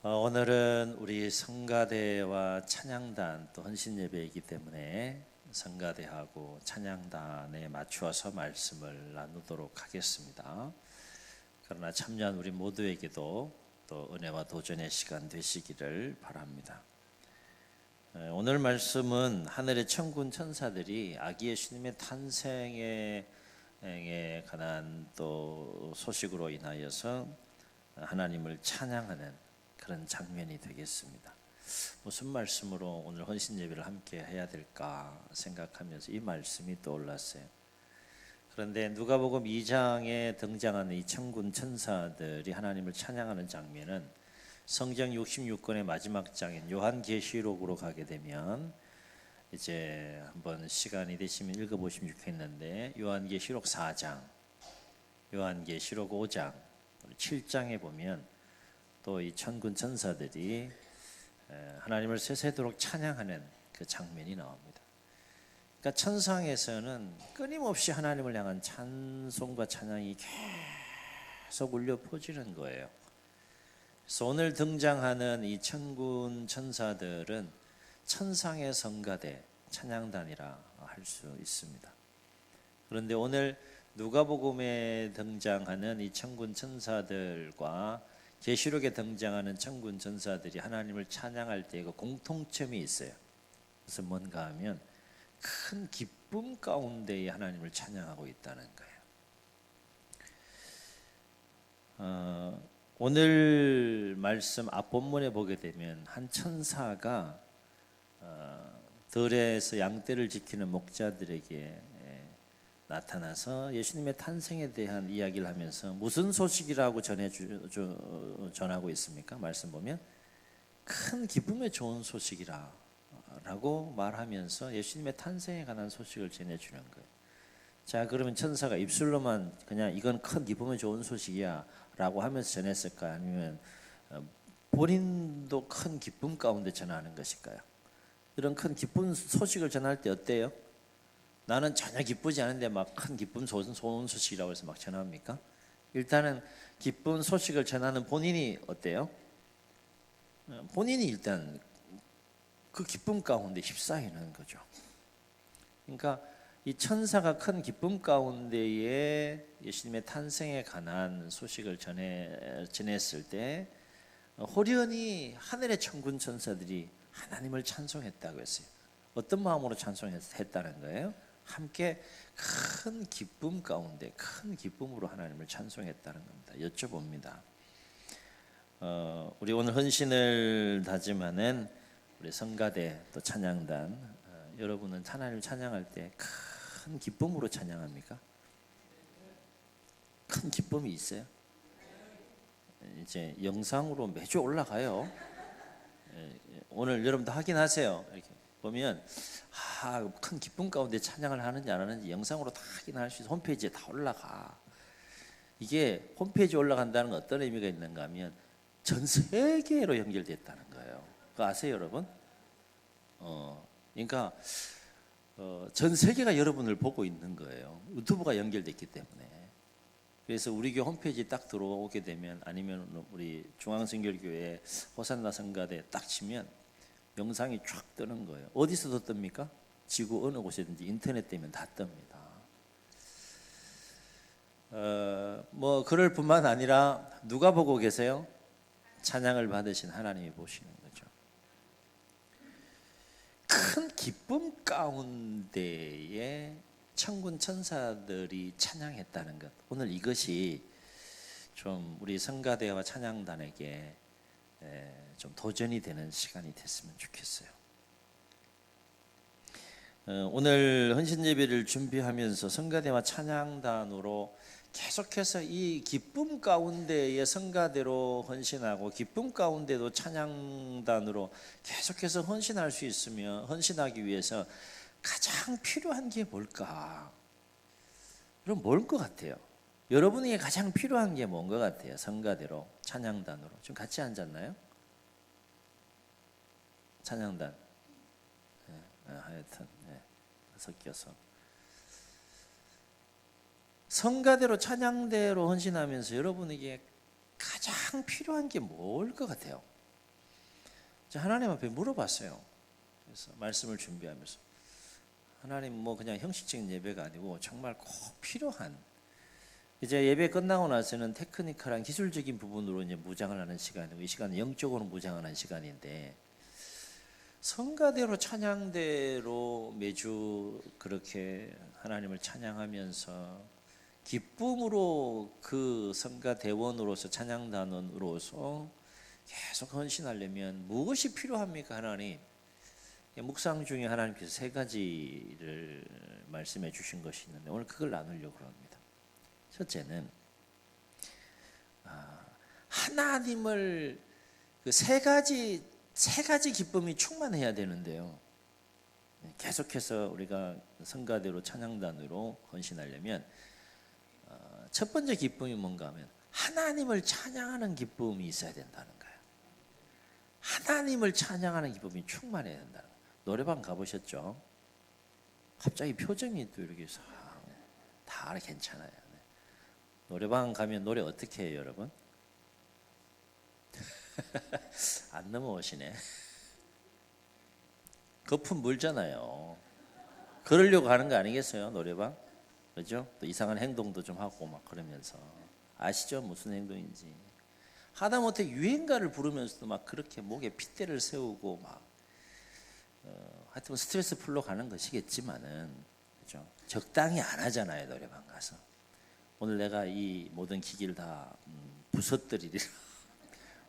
오늘은 우리 성가대와 찬양단 또 헌신 예배이기 때문에 성가대하고 찬양단에 맞추어서 말씀을 나누도록 하겠습니다. 그러나 참여한 우리 모두에게도 또 은혜와 도전의 시간 되시기를 바랍니다. 오늘 말씀은 하늘의 천군 천사들이 아기 예수님의 탄생에 관한 또 소식으로 인하여서 하나님을 찬양하는 그런 장면이 되겠습니다. 무슨 말씀으로 오늘 헌신 예배를 함께 해야 될까 생각하면서 이 말씀이 떠올랐어요. 그런데 누가복음 2장에 등장하는 이 천군 천사들이 하나님을 찬양하는 장면은 성경 66권의 마지막 장인 요한계시록으로 가게 되면 이제 한번 시간이 되시면 읽어보시면 좋겠는데 요한계시록 4장, 요한계시록 5장, 7장에 보면 또 이 천군 천사들이 하나님을 세세도록 찬양하는 그 장면이 나옵니다. 그러니까 천상에서는 끊임없이 하나님을 향한 찬송과 찬양이 계속 울려 퍼지는 거예요. 그래서 오늘 등장하는 이 천군 천사들은 천상의 성가대 찬양단이라 할 수 있습니다. 그런데 오늘 누가복음에 등장하는 이 천군 천사들과 계시록에 등장하는 천군 천사들이 하나님을 찬양할 때 그 공통점이 있어요. 그래서 뭔가 하면 큰 기쁨 가운데에 하나님을 찬양하고 있다는 거예요. 오늘 말씀 앞본문에 보게 되면 한 천사가 들에서 양떼를 지키는 목자들에게 나타나서 예수님의 탄생에 대한 이야기를 하면서 무슨 소식이라고 전하고 있습니까? 말씀 보면 큰 기쁨에 좋은 소식이라 라고 말하면서 예수님의 탄생에 관한 소식을 전해주는 거예요. 자, 그러면 천사가 입술로만 그냥 이건 큰 기쁨에 좋은 소식이야 라고 하면서 전했을까요? 아니면 본인도 큰 기쁨 가운데 전하는 것일까요? 이런 큰 기쁜 소식을 전할 때 어때요? 나는 전혀 기쁘지 않은데 막 큰 기쁨 좋은 소식이라고 해서 막 전합니까? 일단은 기쁜 소식을 전하는 본인이 어때요? 본인이 일단 그 기쁨 가운데 휩싸이는 거죠. 그러니까 이 천사가 큰 기쁨 가운데에 예수님의 탄생에 관한 소식을 전했을 때 호련히 하늘의 천군 천사들이 하나님을 찬송했다고 했어요. 어떤 마음으로 찬송했다는 거예요? 함께 큰 기쁨 가운데 큰 기쁨으로 하나님을 찬송했다는 겁니다. 여쭤봅니다. 우리 오늘 헌신을 다짐하는 우리 성가대 또 찬양단 여러분은 하나님을 찬양할 때 큰 기쁨으로 찬양합니까? 큰 기쁨이 있어요? 이제 영상으로 매주 올라가요. 오늘 여러분도 확인하세요. 이렇게 보면 큰 기쁨 가운데 찬양을 하는지 안 하는지 영상으로 다 확인할 수 있어요. 홈페이지에 다 올라가. 이게 홈페이지에 올라간다는 건 어떤 의미가 있는가 하면 전 세계로 연결됐다는 거예요. 그거 아세요, 여러분? 그러니까 전 세계가 여러분을 보고 있는 거예요. 유튜브가 연결됐기 때문에. 그래서 우리 교회 홈페이지 딱 들어오게 되면 아니면 우리 중앙선결교회 호산나 성가대 딱 치면 영상이 쫙 뜨는 거예요. 어디서도 뜹니까? 지구 어느 곳이든지 인터넷 되면 다 뜹니다. 뭐 그럴 뿐만 아니라 누가 보고 계세요? 찬양을 받으신 하나님이 보시는 거죠. 큰 기쁨 가운데에 천군 천사들이 찬양했다는 것. 오늘 이것이 좀 우리 성가대와 찬양단에게 좀 도전이 되는 시간이 됐으면 좋겠어요. 오늘 헌신 예배를 준비하면서 성가대와 찬양단으로 계속해서 이 기쁨 가운데에 성가대로 헌신하고 기쁨 가운데도 찬양단으로 계속해서 헌신할 수 있으며 헌신하기 위해서 가장 필요한 게 뭘까? 그럼 뭘 것 같아요? 여러분에게 가장 필요한 게 뭔 것 같아요? 성가대로 찬양단으로 좀 같이 앉았나요? 찬양단 하여튼 섞여서 성가대로 찬양대로 헌신하면서 여러분에게 가장 필요한 게 뭘 것 같아요? 하나님 앞에 물어봤어요. 그래서 말씀을 준비하면서 하나님 뭐 그냥 형식적인 예배가 아니고 정말 꼭 필요한, 이제 예배 끝나고 나서는 테크니컬한 기술적인 부분으로 이제 무장을 하는 시간이고, 이 시간은 영적으로 무장을 하는 시간인데, 성가대로 찬양대로 매주 그렇게 하나님을 찬양하면서 기쁨으로 그 성가대원으로서 찬양단원으로서 계속 헌신하려면 무엇이 필요합니까? 하나님, 묵상 중에 하나님께서 세 가지를 말씀해 주신 것이 있는데 오늘 그걸 나누려고 합니다. 첫째는 하나님을 그 세 가지 기쁨이 충만해야 되는데요. 계속해서 우리가 성가대로 찬양단으로 헌신하려면 첫 번째 기쁨이 뭔가 하면 하나님을 찬양하는 기쁨이 있어야 된다는 거예요. 하나님을 찬양하는 기쁨이 충만해야 된다는 거예요. 노래방 가보셨죠? 갑자기 표정이 또 이렇게 다 괜찮아요. 노래방 가면 노래 어떻게 해요, 여러분? 안 넘어오시네. 거품 물잖아요. 그러려고 하는 거 아니겠어요, 노래방? 그죠? 또 이상한 행동도 좀 하고 막 그러면서. 아시죠? 무슨 행동인지. 하다못해 유행가를 부르면서도 막 그렇게 목에 핏대를 세우고 막 하여튼 스트레스 풀러 가는 것이겠지만은, 그죠? 적당히 안 하잖아요, 노래방 가서. 오늘 내가 이 모든 기기를 다 부서뜨리리라.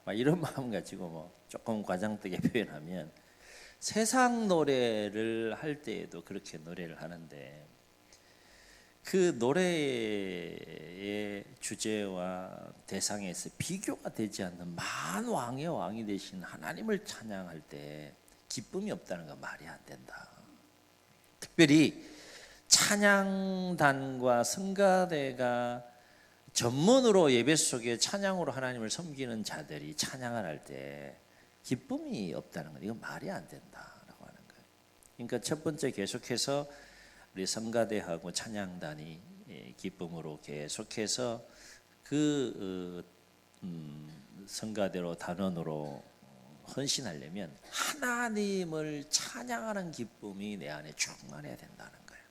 막 이런 마음 가지고 뭐 조금 과장되게 표현하면 세상 노래를 할 때에도 그렇게 노래를 하는데, 그 노래의 주제와 대상에서 비교가 되지 않는 만왕의 왕이 되신 하나님을 찬양할 때 기쁨이 없다는 건 말이 안 된다. 특별히 찬양단과 성가대가 전문으로 예배 속에 찬양으로 하나님을 섬기는 자들이 찬양을 할 때 기쁨이 없다는 건 이건 말이 안 된다라고 하는 거예요. 그러니까 첫 번째, 계속해서 우리 성가대하고 찬양단이 기쁨으로 계속해서 그 성가대로 단원으로 헌신하려면 하나님을 찬양하는 기쁨이 내 안에 충만해야 된다는 거예요.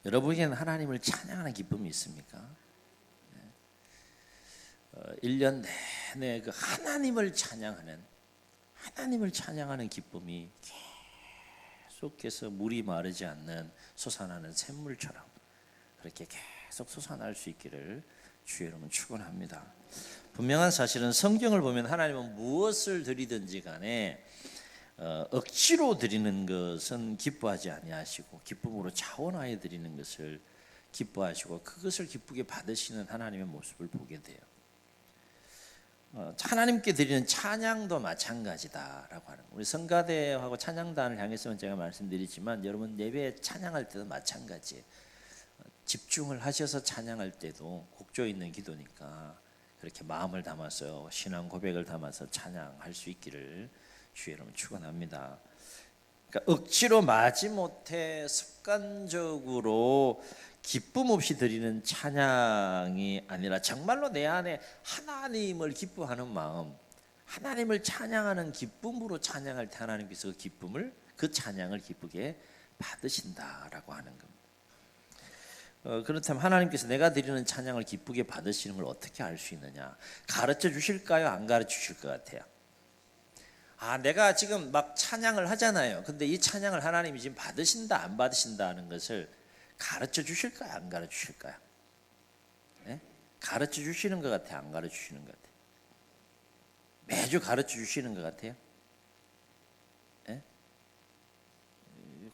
여러분에게는 하나님을 찬양하는 기쁨이 있습니까? 1년 내내 그 하나님을 찬양하는 기쁨이 계속해서 물이 마르지 않는 솟아나는 샘물처럼 그렇게 계속 솟아날 수 있기를 주의 이름으로 축원합니다. 분명한 사실은 성경을 보면 하나님은 무엇을 드리든지 간에 억지로 드리는 것은 기뻐하지 아니하시고 기쁨으로 자원하여 드리는 것을 기뻐하시고 그것을 기쁘게 받으시는 하나님의 모습을 보게 돼요. 하나님께 드리는 찬양도 마찬가지다라고 하는 거예요. 우리 성가대하고 찬양단을 향해서는 제가 말씀드리지만 여러분 예배 찬양할 때도 마찬가지예요. 집중을 하셔서 찬양할 때도 곡조 있는 기도니까 그렇게 마음을 담아서 신앙 고백을 담아서 찬양할 수 있기를 주의 이름으로 축원합니다. 그러니까 억지로 마지못해 습관적으로 기쁨 없이 드리는 찬양이 아니라 정말로 내 안에 하나님을 기뻐하는 마음, 하나님을 찬양하는 기쁨으로 찬양할 때 하나님께서 그 찬양을 기쁘게 받으신다라고 하는 겁니다. 그렇다면 하나님께서 내가 드리는 찬양을 기쁘게 받으시는 걸 어떻게 알 수 있느냐? 가르쳐 주실까요? 안 가르쳐 주실 것 같아요? 내가 지금 막 찬양을 하잖아요. 근데 이 찬양을 하나님이 지금 받으신다 안 받으신다 하는 것을 가르쳐 주실까요? 안 가르쳐 주실까요? 네? 가르쳐 주시는 것 같아요? 안 가르쳐 주시는 것 같아요? 매주 가르쳐 주시는 것 같아요? 네?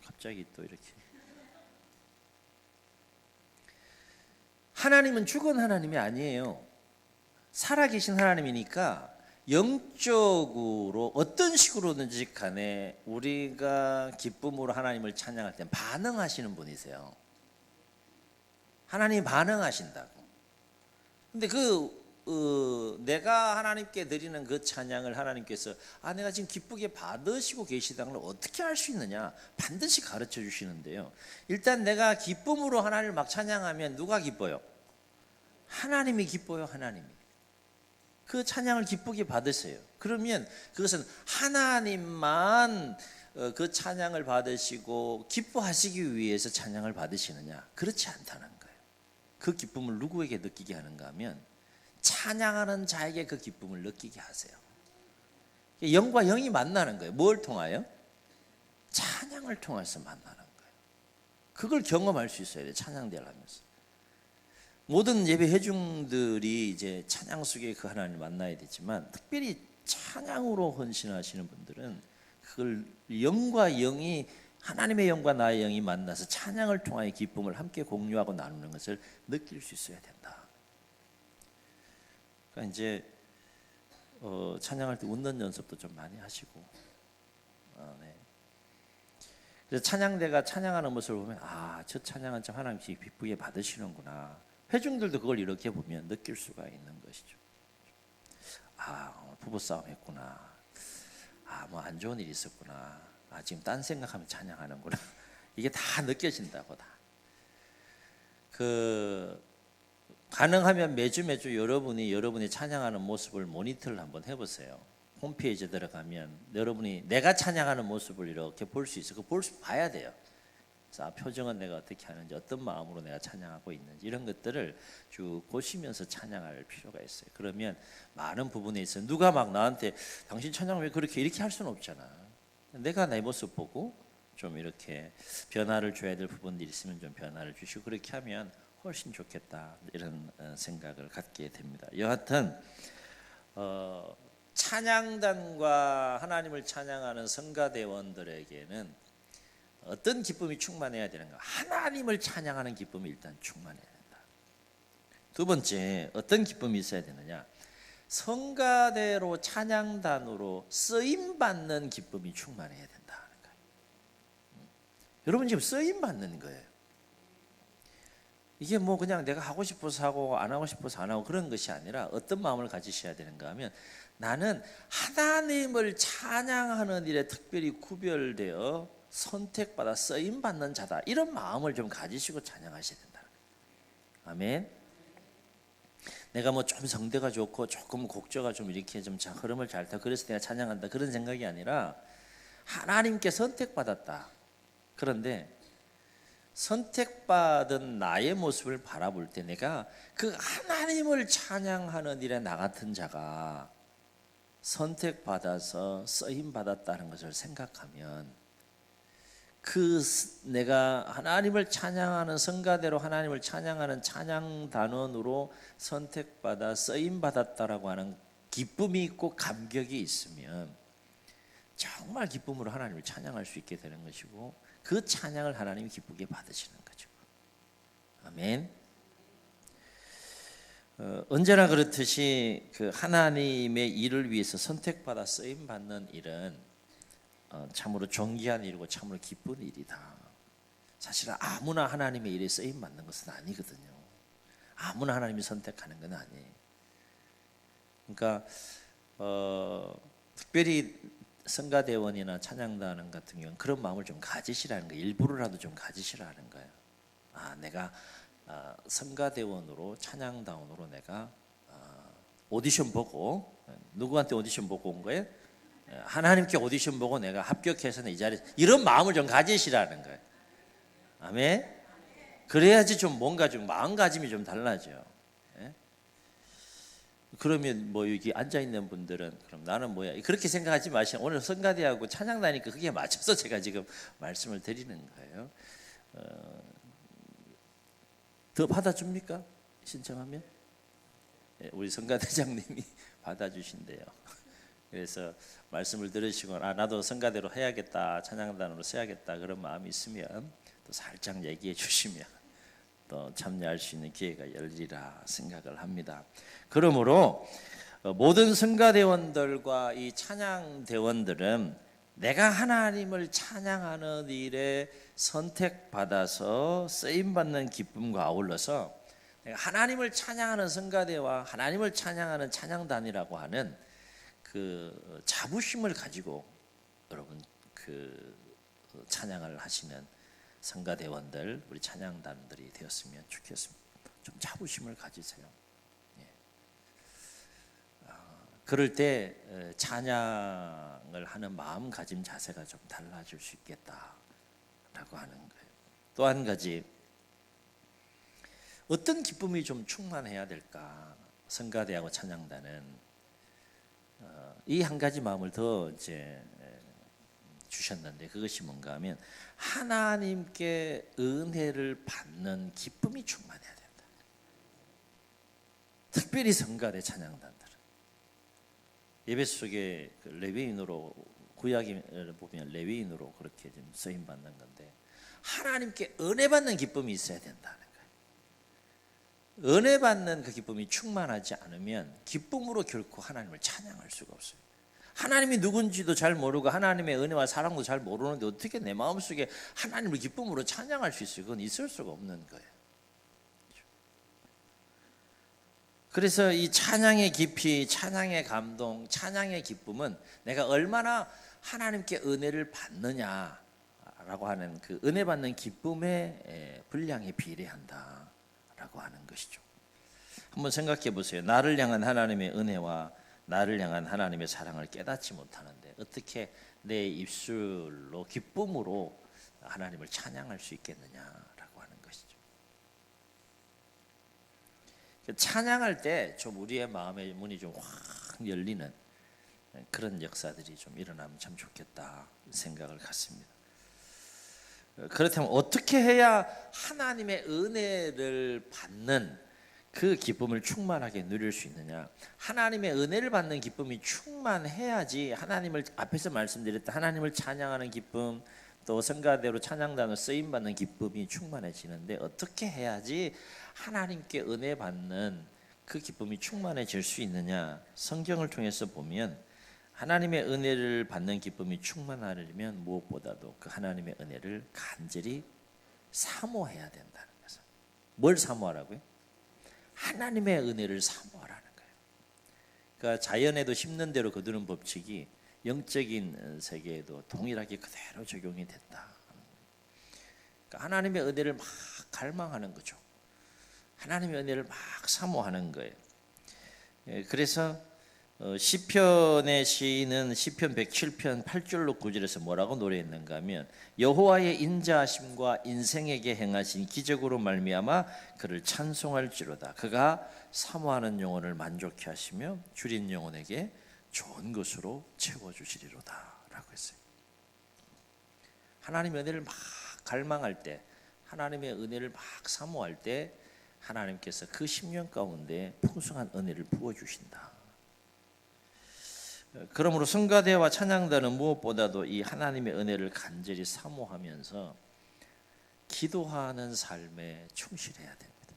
갑자기 또 이렇게. 하나님은 죽은 하나님이 아니에요. 살아계신 하나님이니까 영적으로 어떤 식으로든지 간에 우리가 기쁨으로 하나님을 찬양할 때 반응하시는 분이세요. 하나님이 반응하신다고. 근데 내가 하나님께 드리는 그 찬양을 하나님께서 내가 지금 기쁘게 받으시고 계시다는 걸 어떻게 알 수 있느냐? 반드시 가르쳐 주시는데요. 일단 내가 기쁨으로 하나님을 막 찬양하면 누가 기뻐요? 하나님이 기뻐요. 하나님이. 그 찬양을 기쁘게 받으세요. 그러면 그것은 하나님만 그 찬양을 받으시고 기뻐하시기 위해서 찬양을 받으시느냐? 그렇지 않다는 거예요. 그 기쁨을 누구에게 느끼게 하는가 하면 찬양하는 자에게 그 기쁨을 느끼게 하세요. 영과 영이 만나는 거예요. 뭘 통하여? 찬양을 통해서 만나는 거예요. 그걸 경험할 수 있어야 돼요. 찬양대를 하면서. 모든 예배 회중들이 이제 찬양 속에 그 하나님을 만나야 되지만 특별히 찬양으로 헌신하시는 분들은 그걸 영과 영이 하나님의 영과 나의 영이 만나서 찬양을 통하여 기쁨을 함께 공유하고 나누는 것을 느낄 수 있어야 된다. 그러니까 이제 찬양할 때 웃는 연습도 좀 많이 하시고, 네. 그래서 찬양대가 찬양하는 모습을 보면 저 찬양은 참 하나님께 기쁘게 받으시는구나. 회중들도 그걸 이렇게 보면 느낄 수가 있는 것이죠. 오늘 부부싸움 했구나. 뭐 안 좋은 일이 있었구나. 지금 딴 생각하면 찬양하는구나. 이게 다 느껴진다고 다. 가능하면 매주 여러분이 찬양하는 모습을 모니터를 한번 해보세요. 홈페이지에 들어가면 여러분이 내가 찬양하는 모습을 이렇게 볼 수 있어요. 봐야 돼요. 그래서 표정은 내가 어떻게 하는지, 어떤 마음으로 내가 찬양하고 있는지 이런 것들을 쭉 보시면서 찬양할 필요가 있어요. 그러면 많은 부분에 있어 누가 막 나한테 당신 찬양 왜 이렇게 할 수는 없잖아. 내가 내 모습 보고 좀 이렇게 변화를 줘야 될 부분들이 있으면 좀 변화를 주시고 그렇게 하면 훨씬 좋겠다 이런 생각을 갖게 됩니다. 여하튼 찬양단과 하나님을 찬양하는 성가대원들에게는 어떤 기쁨이 충만해야 되는가? 하나님을 찬양하는 기쁨이 일단 충만해야 된다. 두 번째, 어떤 기쁨이 있어야 되느냐? 성가대로 찬양단으로 쓰임 받는 기쁨이 충만해야 된다. 여러분 지금 쓰임 받는 거예요. 이게 뭐 그냥 내가 하고 싶어서 하고 안 하고 싶어서 안 하고 그런 것이 아니라 어떤 마음을 가지셔야 되는가 하면 나는 하나님을 찬양하는 일에 특별히 구별되어 선택받아 쓰임받는 자다. 이런 마음을 좀 가지시고 찬양하셔야 된다. 아멘. 내가 뭐 좀 성대가 좋고 조금 곡조가 좀 이렇게 좀 흐름을 잘 타 그래서 내가 찬양한다 그런 생각이 아니라 하나님께 선택받았다. 그런데 선택받은 나의 모습을 바라볼 때 내가 그 하나님을 찬양하는 일에 나 같은 자가 선택받아서 쓰임받았다는 것을 생각하면 내가 하나님을 찬양하는 성가대로 하나님을 찬양하는 찬양단원으로 선택받아 쓰임받았다라고 하는 기쁨이 있고 감격이 있으면 정말 기쁨으로 하나님을 찬양할 수 있게 되는 것이고 그 찬양을 하나님이 기쁘게 받으시는 거죠. 아멘. 언제나 그렇듯이 그 하나님의 일을 위해서 선택받아 쓰임 받는 일은 참으로 존귀한 일이고 참으로 기쁜 일이다. 사실은 아무나 하나님의 일에 쓰임 받는 것은 아니거든요. 아무나 하나님이 선택하는 건 아니에요. 그러니까 특별히 성가대원이나 찬양단 같은 경우는 그런 마음을 좀 가지시라는 거예요. 일부러라도 좀 가지시라는 거예요. 내가 성가대원으로 찬양단원으로 내가 오디션 보고 누구한테 오디션 보고 온 거예요? 하나님께 오디션 보고 내가 합격해서 이 자리에 이런 마음을 좀 가지시라는 거예요. 아멘. 그래야지 좀 뭔가 좀 마음가짐이 좀 달라져요. 그러면 뭐 여기 앉아 있는 분들은 그럼 나는 뭐야 그렇게 생각하지 마시고 오늘 성가대하고 찬양다니까 그게 맞춰서 제가 지금 말씀을 드리는 거예요. 더 받아줍니까? 신청하면? 우리 성가대장님이 받아주신대요. 그래서 말씀을 들으시고 나도 성가대로 해야겠다 찬양단으로 써야겠다 그런 마음이 있으면 또 살짝 얘기해 주시면 또 참여할 수 있는 기회가 열리라 생각을 합니다. 그러므로 모든 성가대원들과 이 찬양대원들은 내가 하나님을 찬양하는 일에 선택받아서 쓰임받는 기쁨과 아울러서 내가 하나님을 찬양하는 성가대와 하나님을 찬양하는 찬양단이라고 하는 그 자부심을 가지고 여러분 그 찬양을 하시는 성가대원들 우리 찬양단들이 되었으면 좋겠습니다. 좀 자부심을 가지세요. 그럴 때 찬양을 하는 마음가짐 자세가 좀 달라질 수 있겠다라고 하는 거예요. 또 한 가지, 어떤 기쁨이 좀 충만해야 될까? 성가대하고 찬양단은 이 한 가지 마음을 더 이제 주셨는데, 그것이 뭔가 하면 하나님께 은혜를 받는 기쁨이 충만해야 된다. 특별히 성가대 찬양단들은 예배 속에 레위인으로, 구약에 보면 레위인으로 그렇게 좀 쓰임 받는 건데, 하나님께 은혜 받는 기쁨이 있어야 된다는 거예요. 은혜 받는 그 기쁨이 충만하지 않으면 기쁨으로 결코 하나님을 찬양할 수가 없어요. 하나님이 누군지도 잘 모르고 하나님의 은혜와 사랑도 잘 모르는데 어떻게 내 마음속에 하나님을 기쁨으로 찬양할 수 있어요? 그건 있을 수가 없는 거예요. 그래서 이 찬양의 깊이, 찬양의 감동, 찬양의 기쁨은 내가 얼마나 하나님께 은혜를 받느냐라고 하는 그 은혜 받는 기쁨의 분량에 비례한다라고 하는 것이죠. 한번 생각해 보세요. 나를 향한 하나님의 은혜와 나를 향한 하나님의 사랑을 깨닫지 못하는데 어떻게 내 입술로 기쁨으로 하나님을 찬양할 수 있겠느냐라고 하는 것이죠. 찬양할 때 좀 우리의 마음의 문이 좀 확 열리는 그런 역사들이 좀 일어나면 참 좋겠다 생각을 갖습니다. 그렇다면 어떻게 해야 하나님의 은혜를 받는 그 기쁨을 충만하게 누릴 수 있느냐? 하나님의 은혜를 받는 기쁨이 충만해야지 하나님을, 앞에서 말씀드렸던 하나님을 찬양하는 기쁨, 또 성가대로 찬양단으로 쓰임 받는 기쁨이 충만해지는데, 어떻게 해야지 하나님께 은혜 받는 그 기쁨이 충만해질 수 있느냐? 성경을 통해서 보면 하나님의 은혜를 받는 기쁨이 충만하려면 무엇보다도 그 하나님의 은혜를 간절히 사모해야 된다는 거죠. 뭘 사모하라고요? 하나님의 은혜를 사모하라는 거예요. 그러니까 자연에도 심는 대로 거두는 법칙이 영적인 세계에도 동일하게 그대로 적용이 됐다. 그러니까 하나님의 은혜를 막 갈망하는 거죠. 하나님의 은혜를 막 사모하는 거예요. 그래서 시편의 시인은 시편 107편 8절로 9절에서 뭐라고 노래했는가 하면, 여호와의 인자하심과 인생에게 행하신 기적으로 말미암아 그를 찬송할지로다. 그가 사모하는 영혼을 만족케 하시며 줄인 영혼에게 좋은 것으로 채워주시리로다 라고 했어요. 하나님의 은혜를 막 갈망할 때, 하나님의 은혜를 막 사모할 때 하나님께서 그 심령 가운데 풍성한 은혜를 부어주신다. 그러므로 성가대와 찬양단은 무엇보다도 이 하나님의 은혜를 간절히 사모하면서 기도하는 삶에 충실해야 됩니다.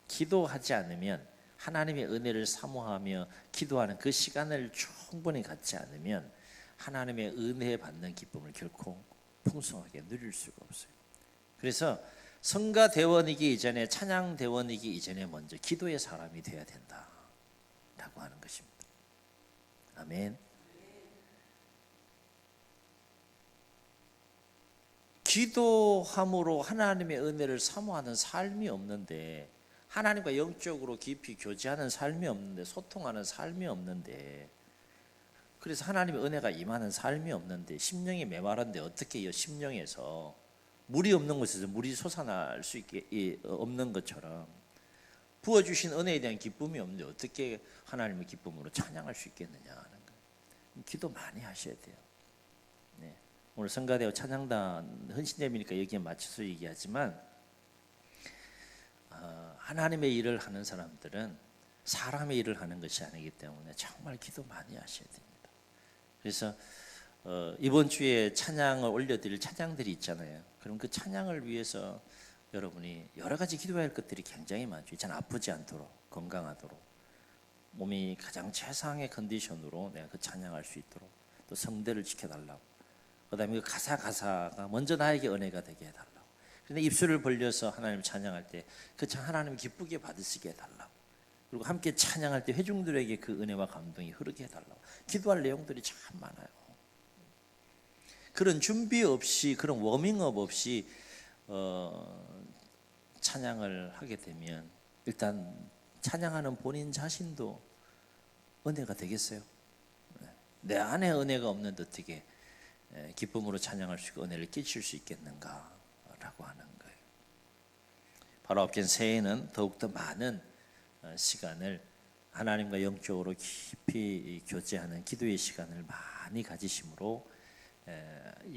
기도하지 않으면, 하나님의 은혜를 사모하며 기도하는 그 시간을 충분히 갖지 않으면 하나님의 은혜 받는 기쁨을 결코 풍성하게 누릴 수가 없어요. 그래서 성가대원이기 이전에, 찬양대원이기 이전에 먼저 기도의 사람이 되어야 된다라고 하는 것입니다. 아멘. 기도함으로 하나님의 은혜를 사모하는 삶이 없는데, 하나님과 영적으로 깊이 교제하는 삶이 없는데, 소통하는 삶이 없는데, 그래서 하나님의 은혜가 임하는 삶이 없는데, 심령이 메마른데 어떻게 이 심령에서 물이 없는 곳에서 물이 솟아날 수 있게 없는 것처럼 부어주신 은혜에 대한 기쁨이 없는데 어떻게 하나님의 기쁨으로 찬양할 수 있겠느냐 하는 거예요. 기도 많이 하셔야 돼요. 네. 오늘 성가대와 찬양단 헌신예배니까 여기에 맞춰서 얘기하지만, 하나님의 일을 하는 사람들은 사람의 일을 하는 것이 아니기 때문에 정말 기도 많이 하셔야 됩니다. 그래서 이번 주에 찬양을 올려드릴 찬양들이 있잖아요. 그럼 그 찬양을 위해서 여러분이 여러 가지 기도해야 할 것들이 굉장히 많죠. 전 아프지 않도록, 건강하도록, 몸이 가장 최상의 컨디션으로 내가 그 찬양할 수 있도록, 또 성대를 지켜달라고, 그 다음에 그 가사가 먼저 나에게 은혜가 되게 해달라고, 그런데 입술을 벌려서 하나님 찬양할 때 그 하나님 기쁘게 받으시게 해달라고, 그리고 함께 찬양할 때 회중들에게 그 은혜와 감동이 흐르게 해달라고, 기도할 내용들이 참 많아요. 그런 준비 없이, 그런 워밍업 없이 찬양을 하게 되면 일단 찬양하는 본인 자신도 은혜가 되겠어요? 내 안에 은혜가 없는데 어떻게 기쁨으로 찬양할 수 있고 은혜를 끼칠 수 있겠는가 라고 하는 거예요. 바로 앞gen 새해에는 더욱더 많은 시간을 하나님과 영적으로 깊이 교제하는 기도의 시간을 많이 가지심으로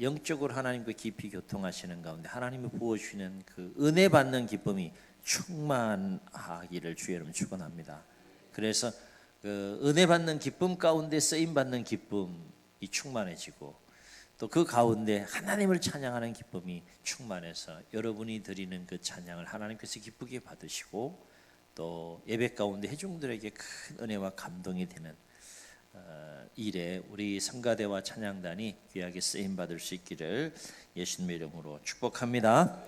영적으로 하나님과 깊이 교통하시는 가운데 하나님이 부어주시는 그 은혜 받는 기쁨이 충만하기를 주의 이름으로 축원합니다. 그래서 그 은혜 받는 기쁨 가운데 쓰임 받는 기쁨이 충만해지고 또 그 가운데 하나님을 찬양하는 기쁨이 충만해서 여러분이 드리는 그 찬양을 하나님께서 기쁘게 받으시고 또 예배 가운데 회중들에게 큰 은혜와 감동이 되는 일에 우리 성가대와 찬양단이 귀하게 쓰임 받을 수 있기를 예수님의 이름으로 축복합니다.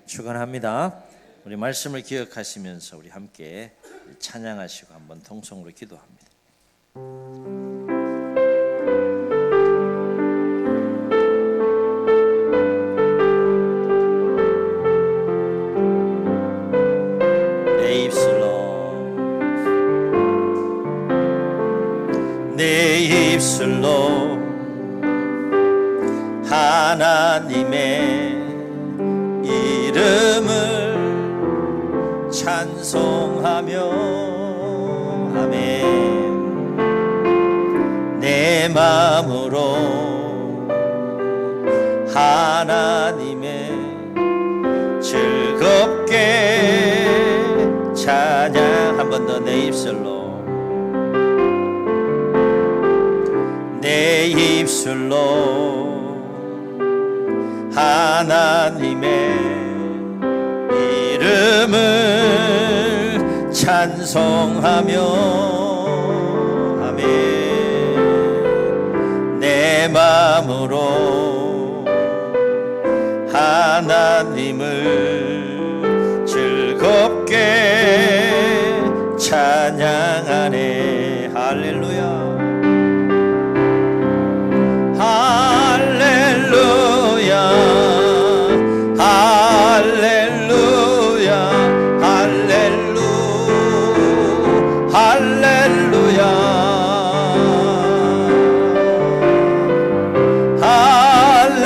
축원합니다. 우리 말씀을 기억하시면서 우리 함께 찬양하시고 한번 통성으로 기도합니다. 내 입술로 하나님의 이름을 찬송하며 아멘. 내 마음으로 하나님의 즐겁게 찬양 한 번 더 내 입술로 내 입술로 하나님의 이름을 찬송하며 아멘. 내 마음으로 하나님을 즐겁게 찬양하네. 할렐루야. 할렐루야 할렐루야 할렐루 할렐루야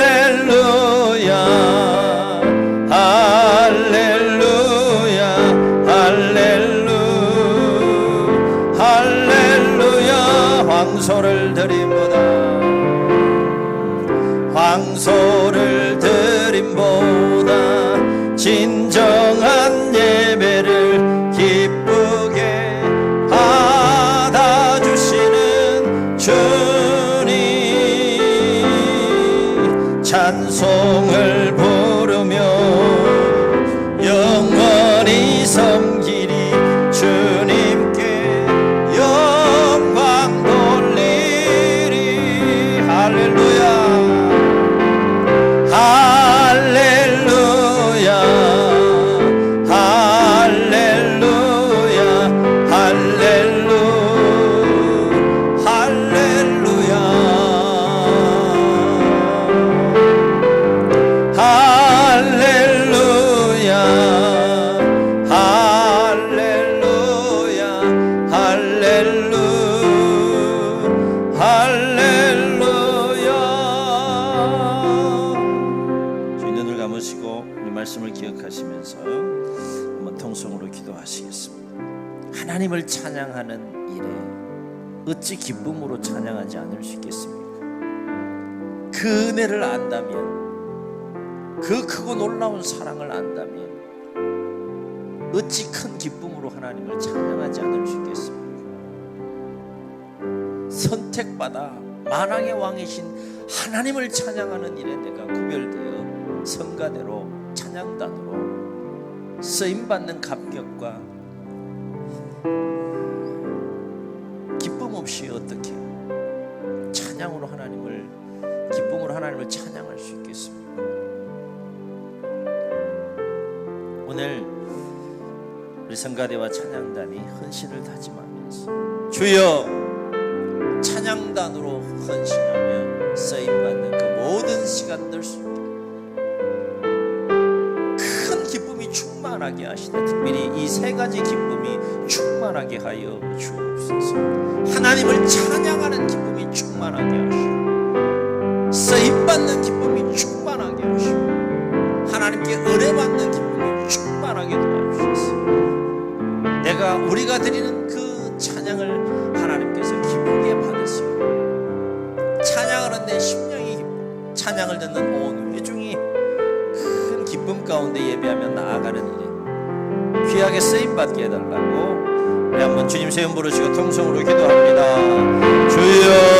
할렐루야 할렐루야 할렐루 할렐루야 황소를 드림보다 황소를 드림보다 진정한 예배를 기쁘게 받아주시는 주님 찬송을 부르며 영원히 섬기리 주님께 영광 돌리리. 할렐루야 할렐루야 할렐루야 할렐루 할렐루야 할렐루야 할렐루야 할렐루 할렐루야. 눈을 감으시고 이 말씀을 기억하시면서 한번 통성으로 기도하시겠습니다. 하나님을 찬양하는 일에 어찌 기쁨으로 찬양하지 않을 수 있겠습니까? 그 은혜를 안다면, 그 크고 놀라운 사랑을 안다면 어찌 큰 기쁨으로 하나님을 찬양하지 않을 수 있겠습니까? 선택받아 만왕의 왕이신 하나님을 찬양하는 일에 내가 구별되어 성가대로 찬양단으로 쓰임받는 감격과 기쁨 없이 어떻게 찬양으로 하나님을, 기쁨으로 하나님을 찬양할 수 있겠습니까? 오늘 우리 성가대와 찬양단이 헌신을 다짐하면서 주여 찬양단으로 헌신하며 쓰임받는 그 모든 시간들 속에 큰 기쁨이 충만하게 충만하게 하시되 특별히 이 세 가지 기쁨이 충만하게 하여 주옵소서. 하나님을 찬양하는 기쁨이 충만하게 하시고 쓰임받는 기쁨이 충만하게 하시고 하나님께 은혜받는 기쁨이 충만하게 도와주셔서 우리가 드리는 그 찬양을 하나님께서 기쁘게 받으시고 찬양하는 내 심령이 기쁘고 찬양을 듣는 온 회중이 큰 기쁨 가운데 예배하며 나아가는 일에 귀하게 쓰임받게 해달라고 우리 한번 주님 세 번 부르시고 통성으로 기도합니다. 주여